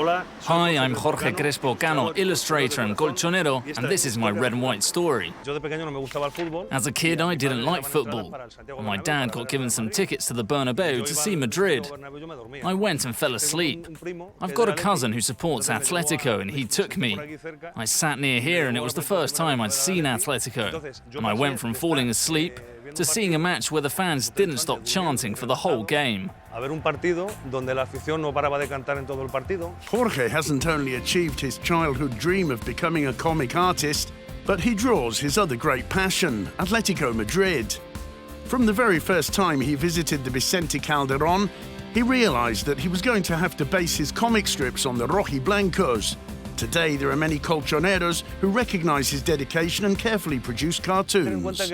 Hi, I'm Jorge Crespo Cano, illustrator and Colchonero, and this is my red and white story. As a kid, I didn't like football. My dad got given some tickets to the Bernabeu to see Madrid. I went and fell asleep. I've got a cousin who supports Atletico, and he took me. I sat near here, and it was the first time I'd seen Atletico. And I went from falling asleep to seeing a match where the fans didn't stop chanting for the whole game. Jorge hasn't only achieved his childhood dream of becoming a comic artist, but he draws his other great passion, Atletico Madrid. From the very first time he visited the Vicente Calderón, he realized that he was going to have to base his comic strips on the rojiblancos. Today, there are many colchoneros who recognize his dedication and carefully produce cartoons.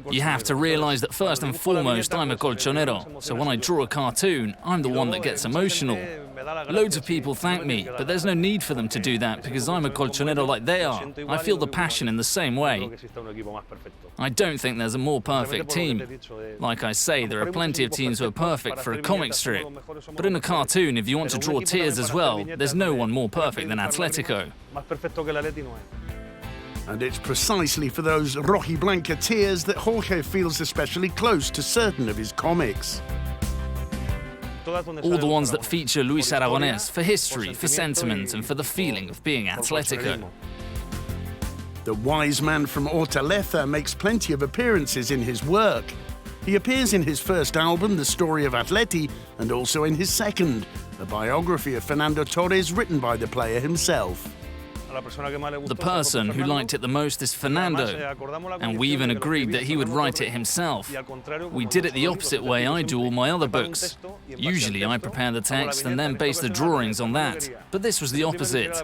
You have to realize that first and foremost, I'm a colchonero. So when I draw a cartoon, I'm the one that gets emotional. Loads of people thank me, but there's no need for them to do that because I'm a colchonero like they are. I feel the passion in the same way. I don't think there's a more perfect team. Like I say, there are plenty of teams who are perfect for a comic strip. But in a cartoon, if you want to draw tears as well, there's no one more perfect than Atletico. And it's precisely for those rojiblanca tears that Jorge feels especially close to certain of his comics. All the ones that feature Luis Aragonés for history, for sentiment, and for the feeling of being Atletico. The wise man from Hortaleza makes plenty of appearances in his work. He appears in his first album, The Story of Atleti, and also in his second, a biography of Fernando Torres written by the player himself. The person who liked it the most is Fernando, and we even agreed that he would write it himself. We did it the opposite way I do all my other books. Usually I prepare the text and then base the drawings on that, but this was the opposite.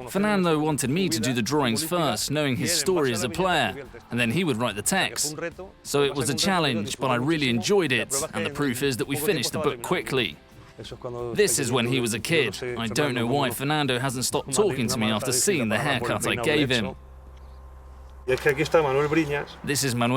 Fernando wanted me to do the drawings first, knowing his story as a player, and then he would write the text. So it was a challenge, but I really enjoyed it, and the proof is that we finished the book quickly. This is when he was a kid. I don't know why Fernando hasn't stopped talking to me after seeing the haircut I gave him. This is Manuel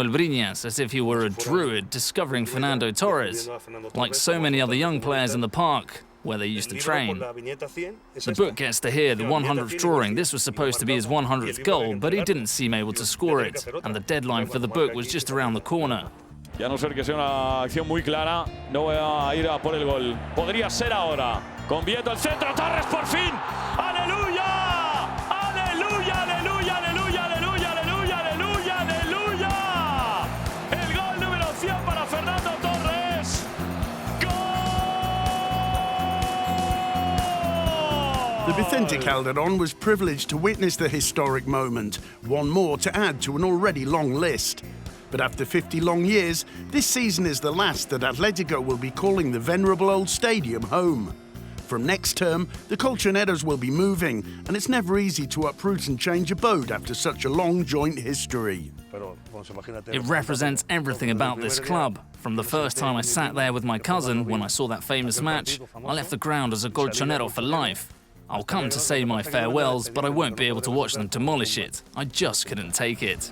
Briñas, as if he were a druid discovering Fernando Torres, like so many other young players in the park where they used to train. The book gets to here, the 100th drawing. This was supposed to be his 100th goal, but he didn't seem able to score it, and the deadline for the book was just around the corner. Y a no ser que sea una acción muy clara, no voy a ir a por el gol. Podría ser ahora. Con Vieto el centro, Torres por fin. ¡Aleluya! ¡Aleluya, aleluya, aleluya, aleluya, aleluya, aleluya, aleluya! El gol número 100 para Fernando Torres. ¡Gol! The Vicente Calderón was privileged to witness the historic moment, one more to add to an already long list. But after 50 long years, this season is the last that Atletico will be calling the venerable old stadium home. From next term, the Colchoneros will be moving, and it's never easy to uproot and change abode after such a long joint history. It represents everything about this club. From the first time I sat there with my cousin when I saw that famous match, I left the ground as a Colchonero for life. I'll come to say my farewells, but I won't be able to watch them demolish it. I just couldn't take it.